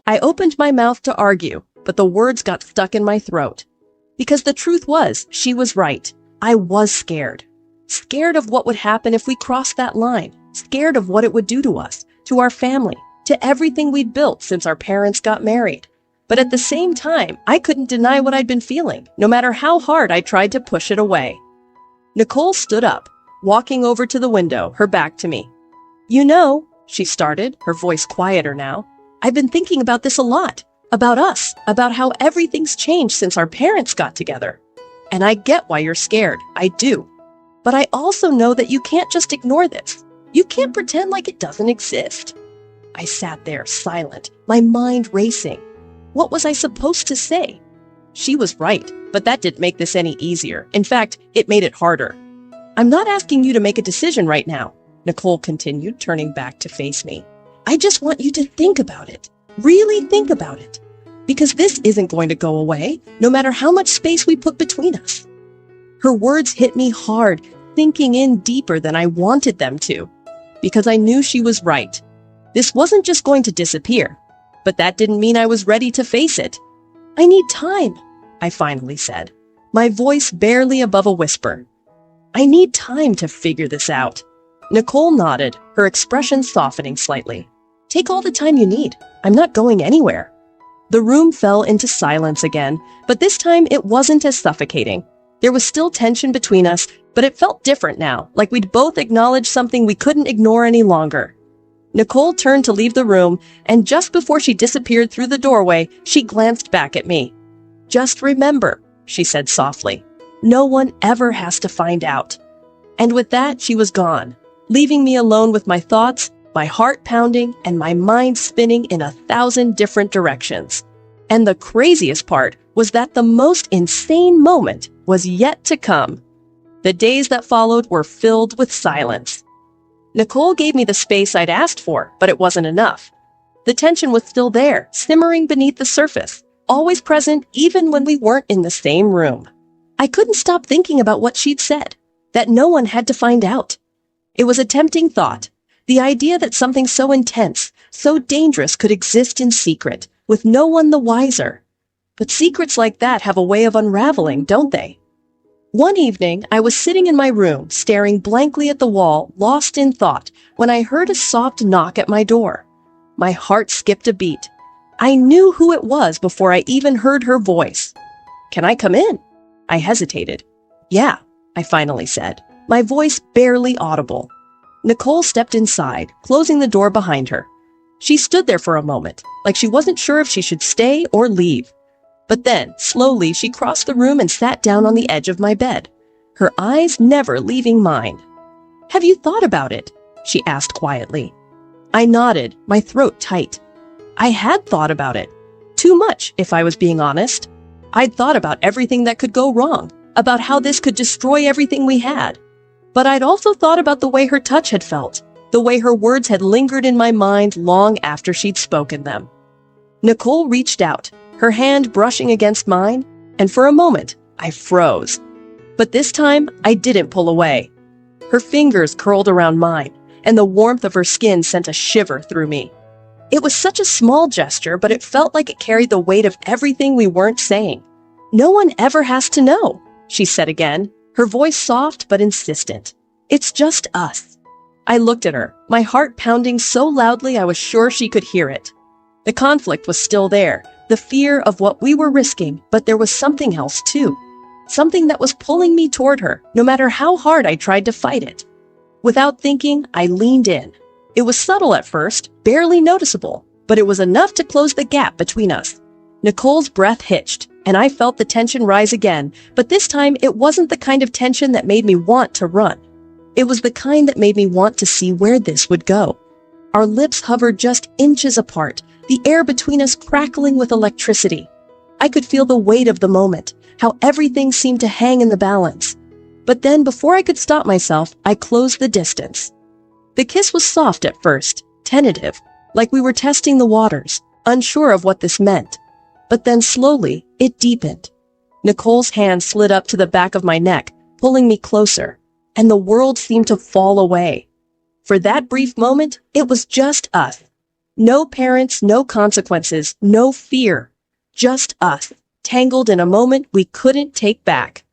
I opened my mouth to argue, but the words got stuck in my throat. Because the truth was, she was right. I was scared. Scared of what would happen if we crossed that line. Scared of what it would do to us, to our family, to everything we'd built since our parents got married. But at the same time, I couldn't deny what I'd been feeling, no matter how hard I tried to push it away. Nicole stood up, walking over to the window, her back to me. "You know," she started, her voice quieter now, "I've been thinking about this a lot. About us, about how everything's changed since our parents got together. And I get why you're scared, I do. But I also know that you can't just ignore this. You can't pretend like it doesn't exist." I sat there, silent, my mind racing. What was I supposed to say? She was right, but that didn't make this any easier. In fact, it made it harder. "I'm not asking you to make a decision right now," Nicole continued, turning back to face me. "I just want you to think about it. Really think about it. Because this isn't going to go away, no matter how much space we put between us." Her words hit me hard, sinking in deeper than I wanted them to. Because I knew she was right. This wasn't just going to disappear. But that didn't mean I was ready to face it. "I need time," I finally said, my voice barely above a whisper. "I need time to figure this out." Nicole nodded, her expression softening slightly. "Take all the time you need. I'm not going anywhere." The room fell into silence again, but this time it wasn't as suffocating. There was still tension between us, but it felt different now, like we'd both acknowledged something we couldn't ignore any longer. Nicole turned to leave the room, and just before she disappeared through the doorway, she glanced back at me. "Just remember," she said softly, "no one ever has to find out." And with that, she was gone, leaving me alone with my thoughts, my heart pounding, and my mind spinning in 1,000 different directions. And the craziest part was that the most insane moment was yet to come. The days that followed were filled with silence. Nicole gave me the space I'd asked for, but it wasn't enough. The tension was still there, simmering beneath the surface, always present even when we weren't in the same room. I couldn't stop thinking about what she'd said, that no one had to find out. It was a tempting thought, the idea that something so intense, so dangerous could exist in secret, with no one the wiser. But secrets like that have a way of unraveling, don't they? One evening, I was sitting in my room, staring blankly at the wall, lost in thought, when I heard a soft knock at my door. My heart skipped a beat. I knew who it was before I even heard her voice. "Can I come in?" I hesitated. "Yeah," I finally said, my voice barely audible. Nicole stepped inside, closing the door behind her. She stood there for a moment, like she wasn't sure if she should stay or leave. But then, slowly, she crossed the room and sat down on the edge of my bed, her eyes never leaving mine. "Have you thought about it?" she asked quietly. I nodded, my throat tight. I had thought about it. Too much, if I was being honest. I'd thought about everything that could go wrong, about how this could destroy everything we had. But I'd also thought about the way her touch had felt, the way her words had lingered in my mind long after she'd spoken them. Nicole reached out, her hand brushing against mine, and for a moment, I froze. But this time, I didn't pull away. Her fingers curled around mine, and the warmth of her skin sent a shiver through me. It was such a small gesture, but it felt like it carried the weight of everything we weren't saying. "No one ever has to know," she said again, her voice soft but insistent. "It's just us." I looked at her, my heart pounding so loudly I was sure she could hear it. The conflict was still there, the fear of what we were risking, but there was something else too. Something that was pulling me toward her, no matter how hard I tried to fight it. Without thinking, I leaned in. It was subtle at first, barely noticeable, but it was enough to close the gap between us. Nicole's breath hitched, and I felt the tension rise again, but this time it wasn't the kind of tension that made me want to run. It was the kind that made me want to see where this would go. Our lips hovered just inches apart, the air between us crackling with electricity. I could feel the weight of the moment, how everything seemed to hang in the balance. But then, before I could stop myself, I closed the distance. The kiss was soft at first, tentative, like we were testing the waters, unsure of what this meant. But then slowly, it deepened. Nicole's hand slid up to the back of my neck, pulling me closer, and the world seemed to fall away. For that brief moment, it was just us. No parents, no consequences, no fear. Just us, tangled in a moment we couldn't take back.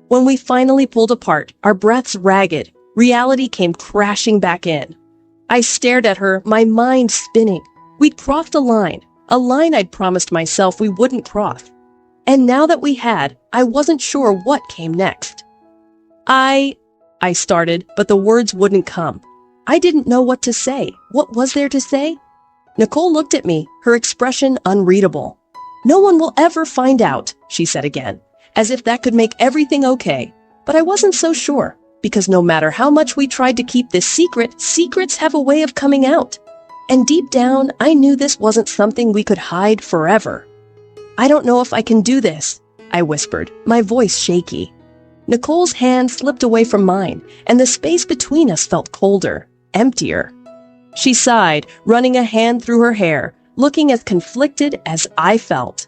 When we finally pulled apart, our breaths ragged, reality came crashing back in. I stared at her, my mind spinning. We'd crossed a line I'd promised myself we wouldn't cross. And now that we had, I wasn't sure what came next. I started, but the words wouldn't come. I didn't know what to say. What was there to say? Nicole looked at me, her expression unreadable. No one will ever find out, she said again, as if that could make everything okay. But I wasn't so sure, because no matter how much we tried to keep this secret, secrets have a way of coming out. And deep down, I knew this wasn't something we could hide forever. I don't know if I can do this, I whispered, my voice shaky. Nicole's hand slipped away from mine, and the space between us felt colder, emptier. She sighed, running a hand through her hair, looking as conflicted as I felt.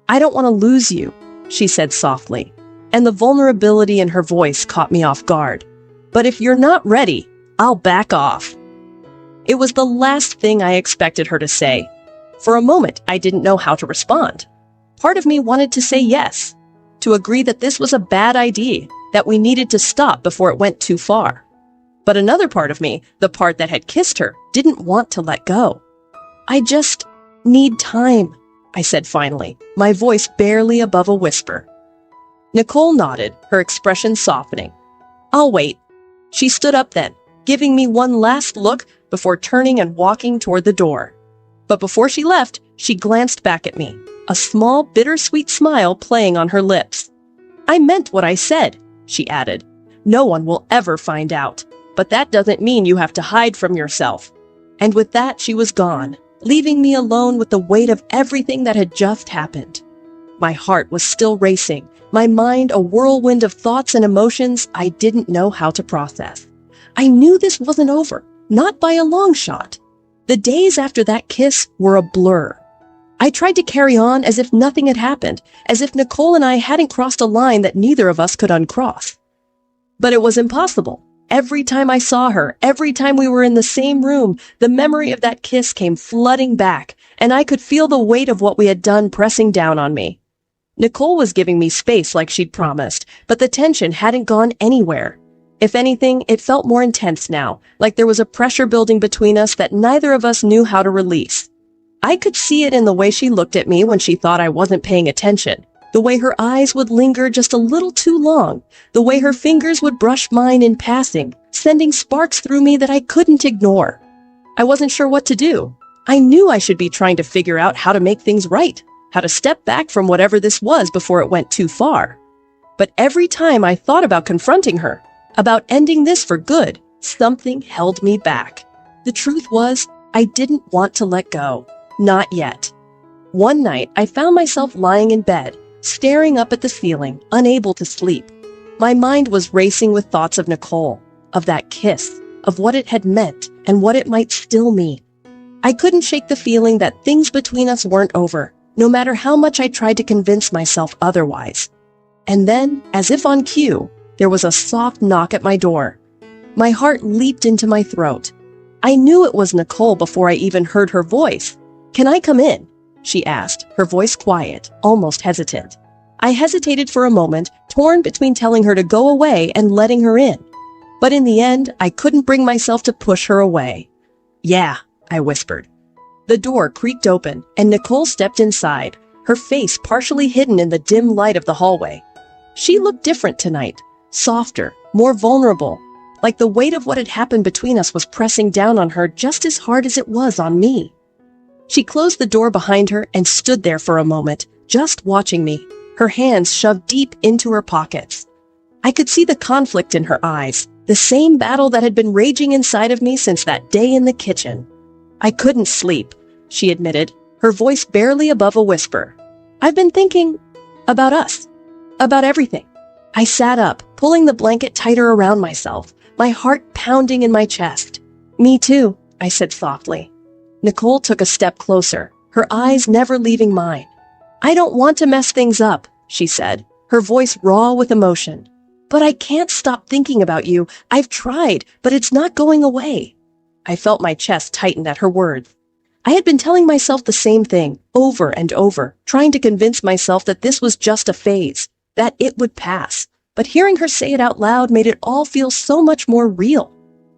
I don't want to lose you, she said softly, and the vulnerability in her voice caught me off guard. But if you're not ready, I'll back off. It was the last thing I expected her to say. For a moment, I didn't know how to respond. Part of me wanted to say yes, to agree that this was a bad idea, that we needed to stop before it went too far. But another part of me, the part that had kissed her, didn't want to let go. I just need time, I said finally, my voice barely above a whisper. Nicole nodded, her expression softening. I'll wait. She stood up then, giving me one last look before turning and walking toward the door. But before she left, she glanced back at me, a small, bittersweet smile playing on her lips. I meant what I said, she added. No one will ever find out, but that doesn't mean you have to hide from yourself. And with that, she was gone, leaving me alone with the weight of everything that had just happened. My heart was still racing, my mind a whirlwind of thoughts and emotions I didn't know how to process. I knew this wasn't over, not by a long shot. The days after that kiss were a blur. I tried to carry on as if nothing had happened, as if Nicole and I hadn't crossed a line that neither of us could uncross. But it was impossible. Every time I saw her, every time we were in the same room, the memory of that kiss came flooding back, and I could feel the weight of what we had done pressing down on me. Nicole was giving me space like she'd promised, but the tension hadn't gone anywhere. If anything, it felt more intense now, like there was a pressure building between us that neither of us knew how to release. I could see it in the way she looked at me when she thought I wasn't paying attention, the way her eyes would linger just a little too long, the way her fingers would brush mine in passing, sending sparks through me that I couldn't ignore. I wasn't sure what to do. I knew I should be trying to figure out how to make things right, how to step back from whatever this was before it went too far. But every time I thought about confronting her, about ending this for good, something held me back. The truth was, I didn't want to let go. Not yet. One night, I found myself lying in bed, staring up at the ceiling, unable to sleep. My mind was racing with thoughts of Nicole, of that kiss, of what it had meant and what it might still mean. I couldn't shake the feeling that things between us weren't over, no matter how much I tried to convince myself otherwise. And then, as if on cue, there was a soft knock at my door. My heart leaped into my throat. I knew it was Nicole before I even heard her voice. "Can I come in?" she asked, her voice quiet, almost hesitant. I hesitated for a moment, torn between telling her to go away and letting her in. But in the end, I couldn't bring myself to push her away. "Yeah," I whispered. The door creaked open, and Nicole stepped inside, her face partially hidden in the dim light of the hallway. She looked different tonight, softer, more vulnerable, like the weight of what had happened between us was pressing down on her just as hard as it was on me. She closed the door behind her and stood there for a moment, just watching me, her hands shoved deep into her pockets. I could see the conflict in her eyes, the same battle that had been raging inside of me since that day in the kitchen. "I couldn't sleep," she admitted, her voice barely above a whisper. "I've been thinking about us, about everything." I sat up, pulling the blanket tighter around myself, my heart pounding in my chest. "Me too," I said softly. Nicole took a step closer, her eyes never leaving mine. "I don't want to mess things up," she said, her voice raw with emotion. "But I can't stop thinking about you. I've tried, but it's not going away." I felt my chest tighten at her words. I had been telling myself the same thing, over and over, trying to convince myself that this was just a phase, that it would pass. But hearing her say it out loud made it all feel so much more real.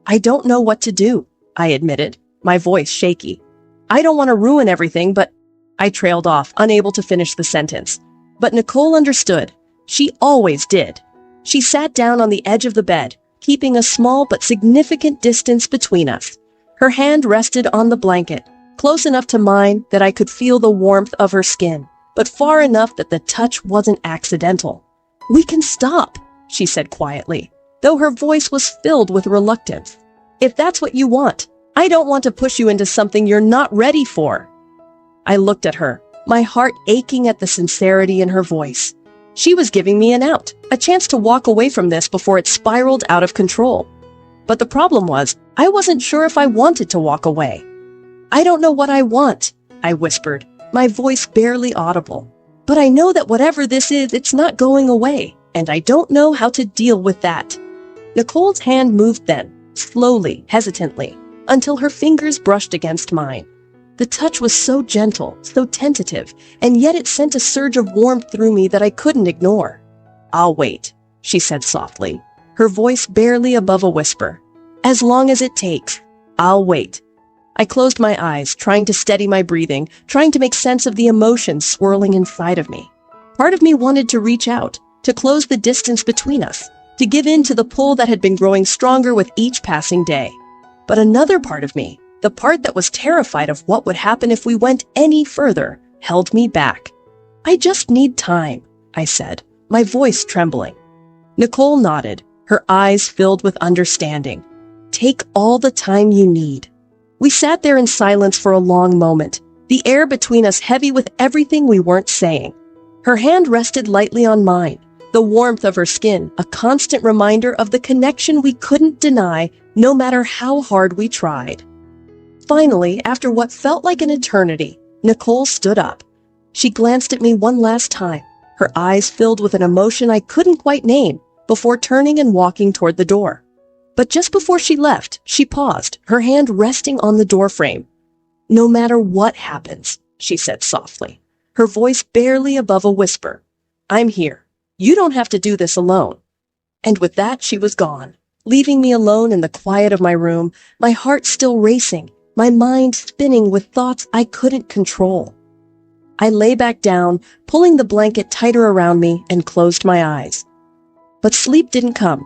I don't know what to do, I admitted, my voice shaky. I don't want to ruin everything, but I trailed off, unable to finish the sentence. But Nicole understood. She always did. She sat down on the edge of the bed, keeping a small but significant distance between us. Her hand rested on the blanket, close enough to mine that I could feel the warmth of her skin, but far enough that the touch wasn't accidental. "We can stop," she said quietly, though her voice was filled with reluctance. "If that's what you want. I don't want to push you into something you're not ready for." I looked at her, my heart aching at the sincerity in her voice. She was giving me an out, a chance to walk away from this before it spiraled out of control. But the problem was, I wasn't sure if I wanted to walk away. "I don't know what I want," I whispered, my voice barely audible. "But I know that whatever this is, it's not going away, and I don't know how to deal with that." Nicole's hand moved then, slowly, hesitantly, until her fingers brushed against mine. The touch was so gentle, so tentative, and yet it sent a surge of warmth through me that I couldn't ignore. "I'll wait," she said softly, her voice barely above a whisper. "As long as it takes, I'll wait." I closed my eyes, trying to steady my breathing, trying to make sense of the emotions swirling inside of me. Part of me wanted to reach out, to close the distance between us, to give in to the pull that had been growing stronger with each passing day. But another part of me, the part that was terrified of what would happen if we went any further, held me back. "I just need time," I said, my voice trembling. Nicole nodded, her eyes filled with understanding. "Take all the time you need." We sat there in silence for a long moment, the air between us heavy with everything we weren't saying. Her hand rested lightly on mine, the warmth of her skin, a constant reminder of the connection we couldn't deny no matter how hard we tried. Finally, after what felt like an eternity, Nicole stood up. She glanced at me one last time, her eyes filled with an emotion I couldn't quite name, before turning and walking toward the door. But just before she left, she paused, her hand resting on the doorframe. "No matter what happens," she said softly, her voice barely above a whisper, "I'm here. You don't have to do this alone." And with that, she was gone, leaving me alone in the quiet of my room, my heart still racing, my mind spinning with thoughts I couldn't control. I lay back down, pulling the blanket tighter around me, and closed my eyes. But sleep didn't come,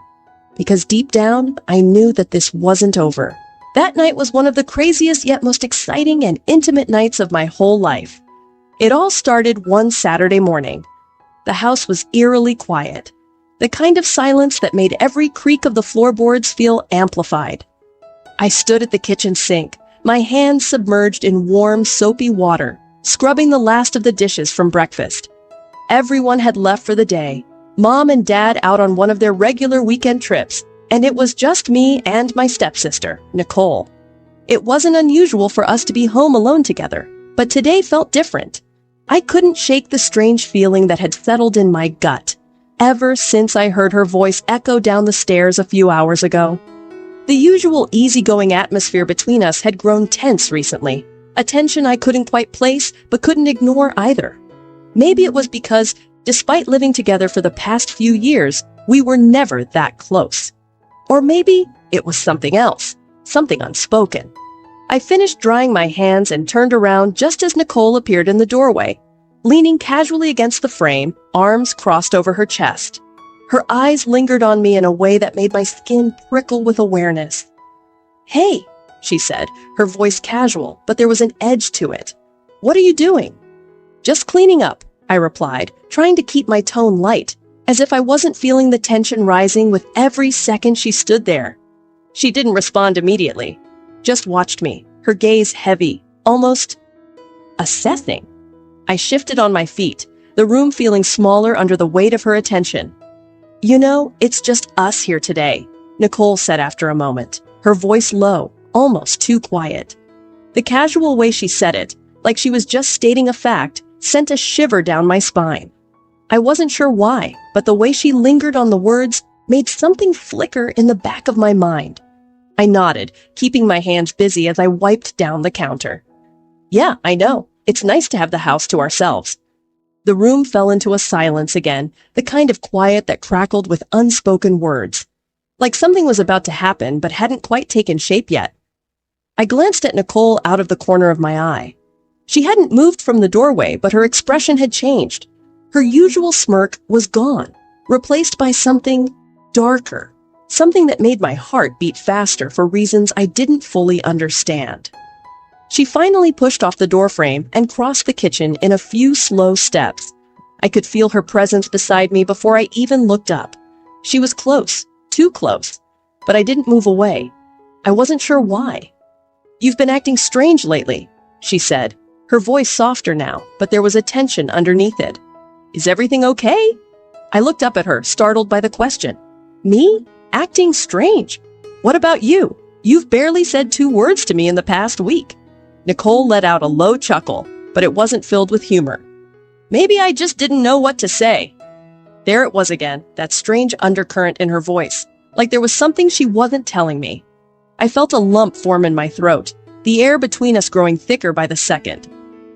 because deep down, I knew that this wasn't over. That night was one of the craziest yet most exciting and intimate nights of my whole life. It all started one Saturday morning. The house was eerily quiet, the kind of silence that made every creak of the floorboards feel amplified. I stood at the kitchen sink, my hands submerged in warm, soapy water, scrubbing the last of the dishes from breakfast. Everyone had left for the day, Mom and Dad out on one of their regular weekend trips, and it was just me and my stepsister, Nicole. It wasn't unusual for us to be home alone together, but today felt different. I couldn't shake the strange feeling that had settled in my gut, ever since I heard her voice echo down the stairs a few hours ago. The usual easygoing atmosphere between us had grown tense recently, a tension I couldn't quite place, but couldn't ignore either. Maybe it was because, despite living together for the past few years, we were never that close. Or maybe it was something else, something unspoken. I finished drying my hands and turned around just as Nicole appeared in the doorway, leaning casually against the frame, arms crossed over her chest. Her eyes lingered on me in a way that made my skin prickle with awareness. "Hey," she said, her voice casual, but there was an edge to it. "What are you doing?" "Just cleaning up," I replied, trying to keep my tone light, as if I wasn't feeling the tension rising with every second she stood there. She didn't respond immediately, just watched me, her gaze heavy, almost assessing. I shifted on my feet, the room feeling smaller under the weight of her attention. "You know, it's just us here today," Nicole said after a moment, her voice low, almost too quiet. The casual way she said it, like she was just stating a fact, sent a shiver down my spine. I wasn't sure why, but the way she lingered on the words made something flicker in the back of my mind. I nodded, keeping my hands busy as I wiped down the counter. Yeah, I know. It's nice to have the house to ourselves. The room fell into a silence again, the kind of quiet that crackled with unspoken words. Like something was about to happen but hadn't quite taken shape yet. I glanced at Nicole out of the corner of my eye. She hadn't moved from the doorway, but her expression had changed. Her usual smirk was gone, replaced by something darker, something that made my heart beat faster for reasons I didn't fully understand. She finally pushed off the doorframe and crossed the kitchen in a few slow steps. I could feel her presence beside me before I even looked up. She was close, too close, but I didn't move away. I wasn't sure why. "You've been acting strange lately," she said, her voice softer now, but there was a tension underneath it. "Is everything okay?" I looked up at her, startled by the question. "Me? Acting strange? What about you? You've barely said 2 words to me in the past week." Nicole let out a low chuckle, but it wasn't filled with humor. "Maybe I just didn't know what to say." There it was again, that strange undercurrent in her voice, like there was something she wasn't telling me. I felt a lump form in my throat, the air between us growing thicker by the second.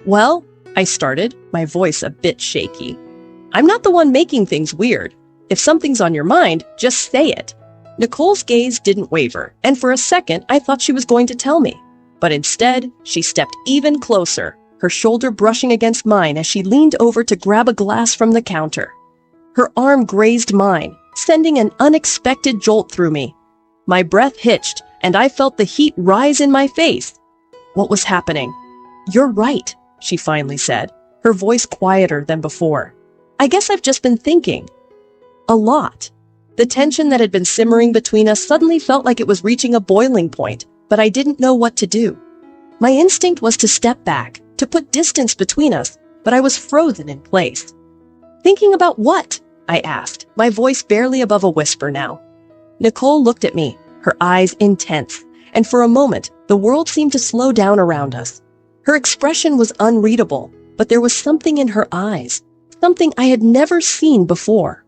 "Well," I started, my voice a bit shaky. "I'm not the one making things weird. If something's on your mind, just say it." Nicole's gaze didn't waver, and for a second I thought she was going to tell me. But instead, she stepped even closer, her shoulder brushing against mine as she leaned over to grab a glass from the counter. Her arm grazed mine, sending an unexpected jolt through me. My breath hitched, and I felt the heat rise in my face. What was happening? "You're right," she finally said, her voice quieter than before. "I guess I've just been thinking. A lot." The tension that had been simmering between us suddenly felt like it was reaching a boiling point, but I didn't know what to do. My instinct was to step back, to put distance between us, but I was frozen in place. "Thinking about what?" I asked, my voice barely above a whisper now. Nicole looked at me, her eyes intense, and for a moment, the world seemed to slow down around us. Her expression was unreadable, but there was something in her eyes, something I had never seen before.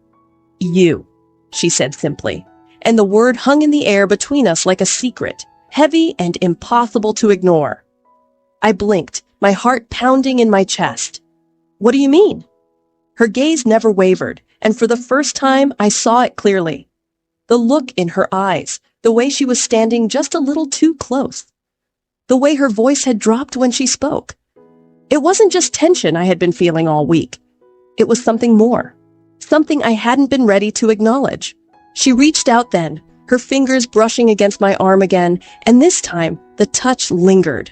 "You," she said simply, and the word hung in the air between us like a secret, heavy and impossible to ignore. I blinked, my heart pounding in my chest. "What do you mean?" Her gaze never wavered, and for the first time I saw it clearly. The look in her eyes, the way she was standing just a little too close. The way her voice had dropped when she spoke. It wasn't just tension I had been feeling all week. It was something more. Something I hadn't been ready to acknowledge. She reached out then, her fingers brushing against my arm again, and this time, the touch lingered.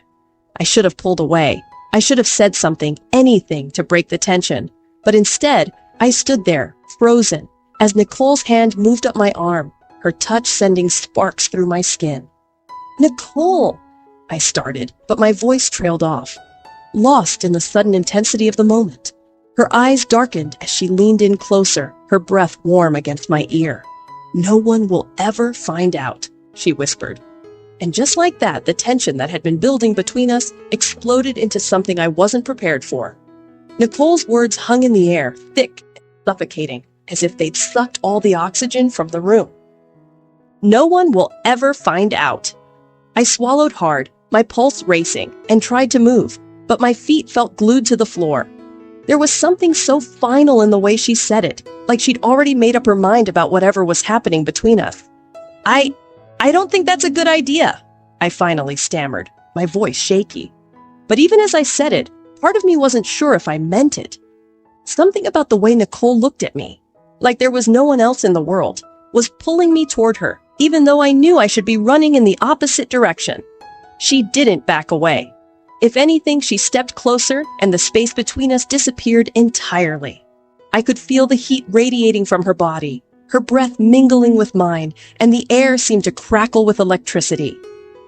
I should have pulled away. I should have said something, anything to break the tension. But instead, I stood there, frozen, as Nicole's hand moved up my arm, her touch sending sparks through my skin. "Nicole!" I started, but my voice trailed off, lost in the sudden intensity of the moment. Her eyes darkened as she leaned in closer, her breath warm against my ear. "No one will ever find out," she whispered. And just like that, the tension that had been building between us exploded into something I wasn't prepared for. Nicole's words hung in the air, thick and suffocating, as if they'd sucked all the oxygen from the room. "No one will ever find out." I swallowed hard, my pulse racing, and tried to move, but my feet felt glued to the floor. There was something so final in the way she said it, like she'd already made up her mind about whatever was happening between us. I don't think that's a good idea," I finally stammered, my voice shaky. But even as I said it, part of me wasn't sure if I meant it. Something about the way Nicole looked at me, like there was no one else in the world, was pulling me toward her, even though I knew I should be running in the opposite direction. She didn't back away. If anything, she stepped closer, and the space between us disappeared entirely. I could feel the heat radiating from her body, her breath mingling with mine, and the air seemed to crackle with electricity.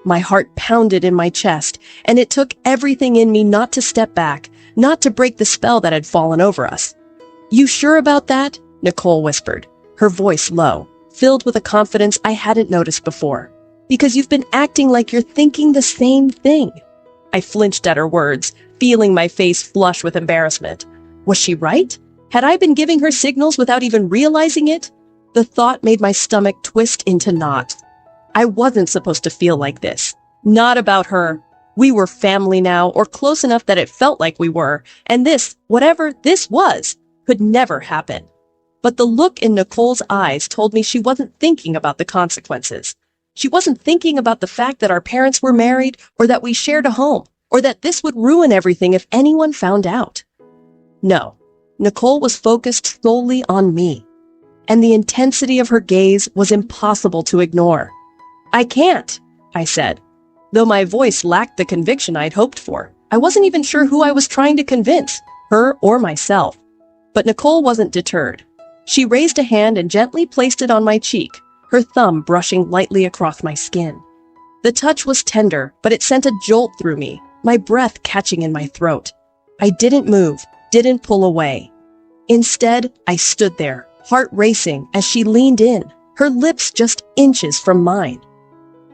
My heart pounded in my chest, and it took everything in me not to step back, not to break the spell that had fallen over us. "You sure about that?" Nicole whispered, her voice low, filled with a confidence I hadn't noticed before. "Because you've been acting like you're thinking the same thing." I flinched at her words, feeling my face flush with embarrassment. Was she right? Had I been giving her signals without even realizing it? The thought made my stomach twist into knots. I wasn't supposed to feel like this. Not about her. We were family now, or close enough that it felt like we were, and this, whatever this was, could never happen. But the look in Nicole's eyes told me she wasn't thinking about the consequences. She wasn't thinking about the fact that our parents were married, or that we shared a home, or that this would ruin everything if anyone found out. No, Nicole was focused solely on me, and the intensity of her gaze was impossible to ignore. "I can't," I said, though my voice lacked the conviction I'd hoped for. I wasn't even sure who I was trying to convince, her or myself. But Nicole wasn't deterred. She raised a hand and gently placed it on my cheek, her thumb brushing lightly across my skin. The touch was tender, but it sent a jolt through me, my breath catching in my throat. I didn't move, didn't pull away. Instead, I stood there, heart racing as she leaned in, her lips just inches from mine.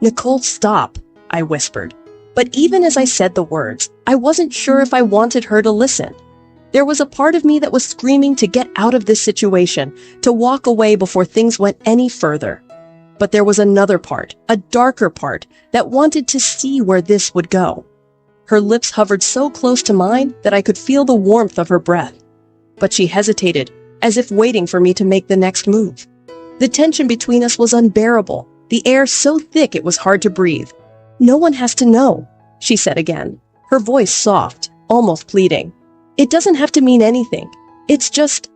"Nicole, stop," I whispered. But even as I said the words, I wasn't sure if I wanted her to listen. There was a part of me that was screaming to get out of this situation, to walk away before things went any further. But there was another part, a darker part, that wanted to see where this would go. Her lips hovered so close to mine that I could feel the warmth of her breath. But she hesitated, as if waiting for me to make the next move. The tension between us was unbearable, the air so thick it was hard to breathe. "No one has to know," she said again, her voice soft, almost pleading. "It doesn't have to mean anything. It's just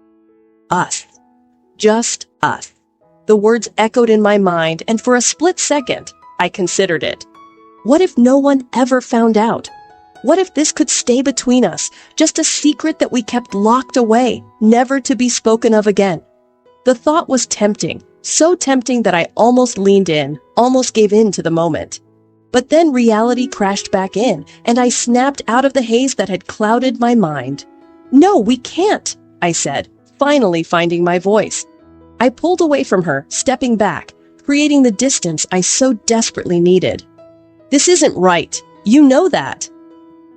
us. Just us." The words echoed in my mind, and for a split second, I considered it. What if no one ever found out? What if this could stay between us, just a secret that we kept locked away, never to be spoken of again? The thought was tempting, so tempting that I almost leaned in, almost gave in to the moment. But then reality crashed back in, and I snapped out of the haze that had clouded my mind. "No, we can't," I said, finally finding my voice. I pulled away from her, stepping back, creating the distance I so desperately needed. "This isn't right. You know that."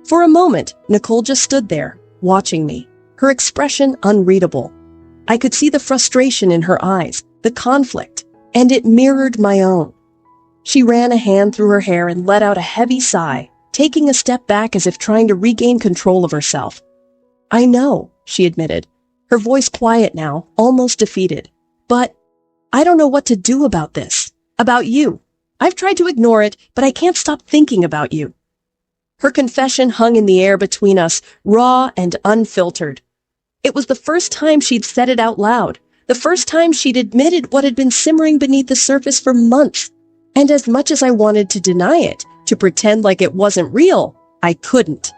For a moment, Nicole just stood there, watching me, her expression unreadable. I could see the frustration in her eyes, the conflict, and it mirrored my own. She ran a hand through her hair and let out a heavy sigh, taking a step back as if trying to regain control of herself. "I know," she admitted, her voice quiet now, almost defeated. "But I don't know what to do about this, about you. I've tried to ignore it, but I can't stop thinking about you." Her confession hung in the air between us, raw and unfiltered. It was the first time she'd said it out loud, the first time she'd admitted what had been simmering beneath the surface for months. And as much as I wanted to deny it, to pretend like it wasn't real, I couldn't.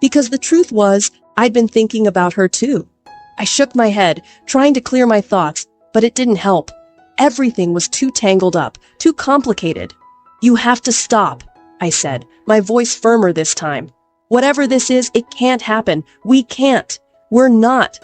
Because the truth was, I'd been thinking about her too. I shook my head, trying to clear my thoughts, but it didn't help. Everything was too tangled up, too complicated. "You have to stop," I said, my voice firmer this time. "Whatever this is, it can't happen. We can't. We're not."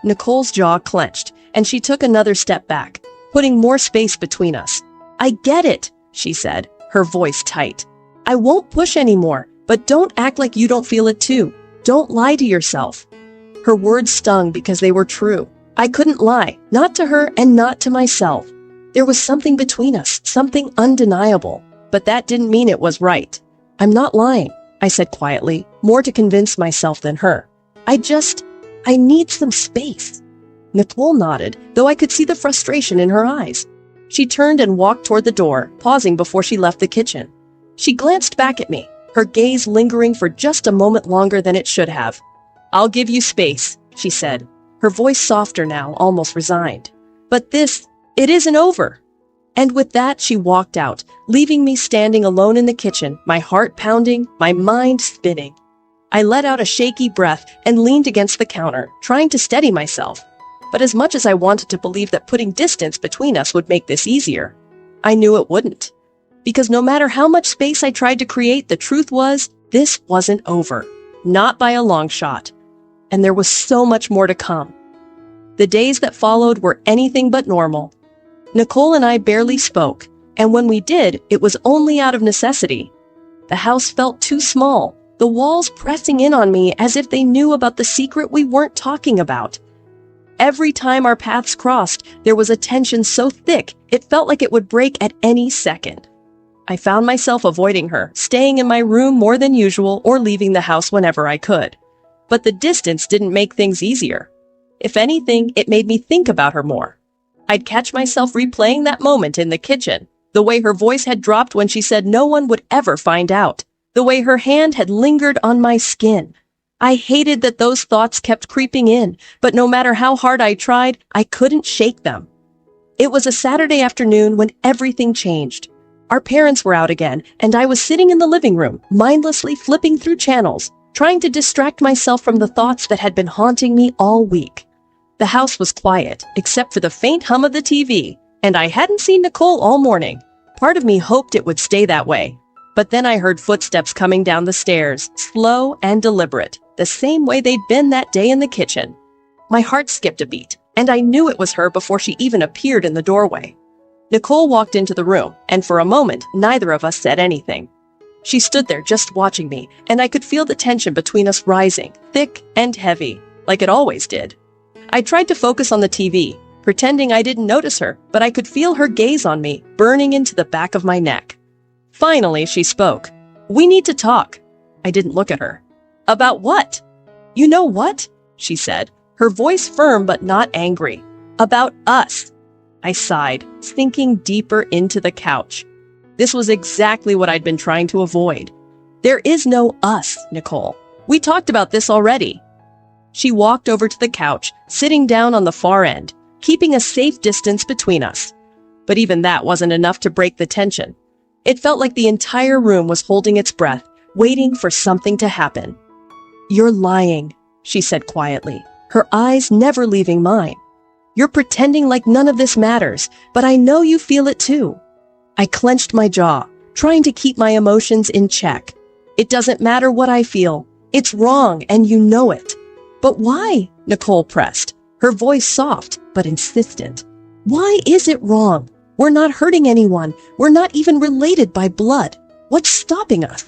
Nicole's jaw clenched, and she took another step back, putting more space between us. "I get it," she said, her voice tight. "I won't push anymore, but don't act like you don't feel it too. Don't lie to yourself." Her words stung because they were true. I couldn't lie, not to her and not to myself. There was something between us, something undeniable, but that didn't mean it was right. "I'm not lying," I said quietly, more to convince myself than her. I need some space." Nicole nodded, though I could see the frustration in her eyes. She turned and walked toward the door, pausing before she left the kitchen. She glanced back at me, her gaze lingering for just a moment longer than it should have. "I'll give you space," she said, her voice softer now, almost resigned. "But it isn't over." And with that, she walked out, leaving me standing alone in the kitchen, my heart pounding, my mind spinning. I let out a shaky breath and leaned against the counter, trying to steady myself. But as much as I wanted to believe that putting distance between us would make this easier, I knew it wouldn't. Because no matter how much space I tried to create, the truth was, this wasn't over. Not by a long shot. And there was so much more to come. The days that followed were anything but normal. Nicole and I barely spoke, and when we did, it was only out of necessity. The house felt too small, the walls pressing in on me as if they knew about the secret we weren't talking about. Every time our paths crossed, there was a tension so thick, it felt like it would break at any second. I found myself avoiding her, staying in my room more than usual or leaving the house whenever I could. But the distance didn't make things easier. If anything, it made me think about her more. I'd catch myself replaying that moment in the kitchen, the way her voice had dropped when she said no one would ever find out, the way her hand had lingered on my skin. I hated that those thoughts kept creeping in, but no matter how hard I tried, I couldn't shake them. It was a Saturday afternoon when everything changed. Our parents were out again, and I was sitting in the living room, mindlessly flipping through channels, trying to distract myself from the thoughts that had been haunting me all week. The house was quiet, except for the faint hum of the TV, and I hadn't seen Nicole all morning. Part of me hoped it would stay that way. But then I heard footsteps coming down the stairs, slow and deliberate, the same way they'd been that day in the kitchen. My heart skipped a beat, and I knew it was her before she even appeared in the doorway. Nicole walked into the room, and for a moment, neither of us said anything. She stood there just watching me, and I could feel the tension between us rising, thick and heavy, like it always did. I tried to focus on the TV, pretending I didn't notice her, but I could feel her gaze on me, burning into the back of my neck. Finally, she spoke. "We need to talk." I didn't look at her. "About what?" "You know what?" she said, her voice firm but not angry. "About us." I sighed, sinking deeper into the couch. This was exactly what I'd been trying to avoid. There is no us, Nicole. We talked about this already. She walked over to the couch, sitting down on the far end, keeping a safe distance between us. But even that wasn't enough to break the tension. It felt like the entire room was holding its breath, waiting for something to happen. "You're lying," she said quietly, her eyes never leaving mine. "You're pretending like none of this matters, but I know you feel it too." I clenched my jaw, trying to keep my emotions in check. "It doesn't matter what I feel. It's wrong, and you know it." "But why?" Nicole pressed, her voice soft but insistent. "Why is it wrong? We're not hurting anyone. We're not even related by blood. What's stopping us?"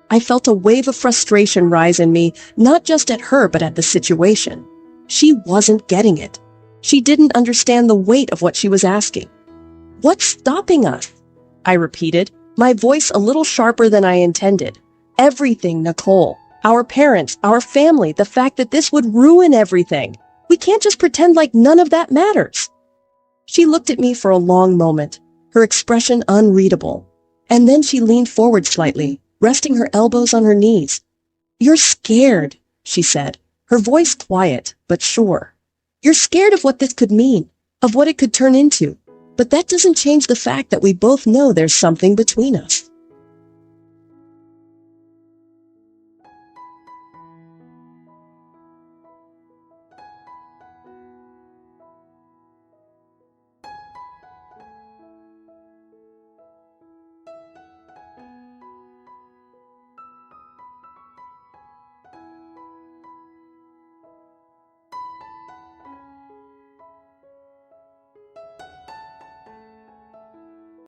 I felt a wave of frustration rise in me, not just at her but at the situation. She wasn't getting it. She didn't understand the weight of what she was asking. "What's stopping us?" I repeated, my voice a little sharper than I intended. "Everything, Nicole. Our parents, our family, the fact that this would ruin everything. We can't just pretend like none of that matters." She looked at me for a long moment, her expression unreadable. And then she leaned forward slightly, resting her elbows on her knees. "You're scared," she said, her voice quiet but sure. "You're scared of what this could mean, of what it could turn into. But that doesn't change the fact that we both know there's something between us."